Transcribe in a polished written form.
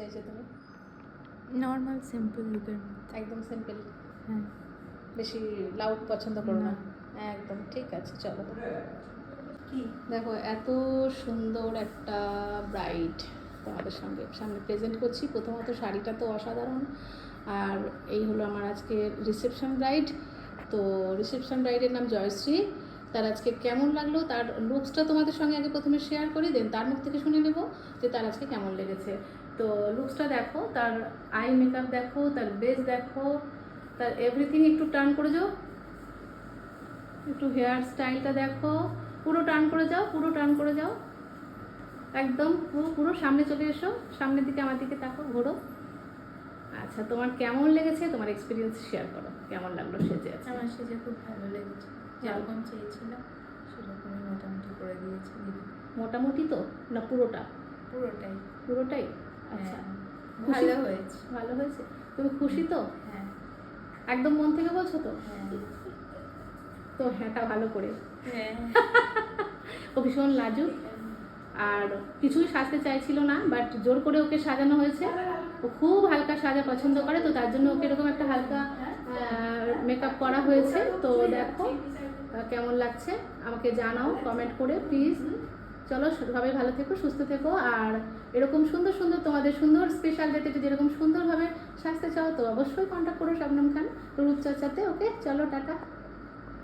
চাইছো তুমি? Normal simple লুকের মধ্যে। একদম সিম্পল, হ্যাঁ। বেশি লাউড পছন্দ করো না? না। একদম ঠিক আছে, চলো। কি দেখো, এত সুন্দর একটা ব্রাইড তোমাদের সামনে প্রেজেন্ট করছি। প্রথমত শাড়িটা তো অসাধারণ, আর এই হলো আমার আজকে রিসেপশন ব্রাইড। তো রিসেপশন ব্রাইডের নাম জয়শ্রী। তার আজকে কেমন লাগলো, তার লুকসটা তোমাদের সঙ্গে আগে প্রথমে শেয়ার করি, দেন তার মুখ থেকে শুনে নেব যে তার আজকে কেমন লেগেছে। তো লুকসটা দেখো, তার আই মেকআপ দেখো, তার বেস দেখো, তার এভরিথিং। একটু টার্ন করে যাও, একটু হেয়ার স্টাইলটা দেখো, পুরো টার্ন করে যাও, পুরো টার্ন করে যাও, একদম পুরো পুরো সামনে চলে এসো, সামনের দিকে আমার দিকে তাকো, ঘোরো। আচ্ছা, তোমার কেমন লেগেছে, তোমার এক্সপিরিয়েন্স শেয়ার করো, কেমন লাগলো সেজে? আছে আমার সেজে খুব ভালো লেগেছে, যেরকম চেয়েছিলাম সেরকমই মোটামুটি করে দিয়েছি দিদি। মোটামুটি তো না পুরোটা? পুরোটাই। পুরোটাই? আচ্ছা, হ্যাঁ, খুশি? ভালো হয়েছে। ভালো হয়েছে? তুমি খুশি তো? হ্যাঁ একদম মন থেকে বলছো তো? হ্যাঁ তো হ্যাঁটা ভালো করে। হ্যাঁ। ও ভীষণ লাজুক, আর কিছুই সাজতে চাইছিল না, বাট জোর করে ওকে সাজানো হয়েছে। ও খুব হালকা সাজা পছন্দ করে, তো তার জন্য ওকে এরকম একটা হালকা মেকআপ করা হয়েছে। তো দেখো কেমন লাগছে, আমাকে জানাও কমেন্ট করে প্লিজ। চলো, সবাই ভালো থেকো, সুস্থ থেকো, আর এরকম সুন্দর সুন্দর তোমাদের সুন্দর স্পেশাল ডেতে যেরকম সুন্দরভাবে সাজতে চাও তো অবশ্যই কন্ট্যাক্ট করো শবনম খান রূপচর্চাতে। ওকে, চলো, টাটা।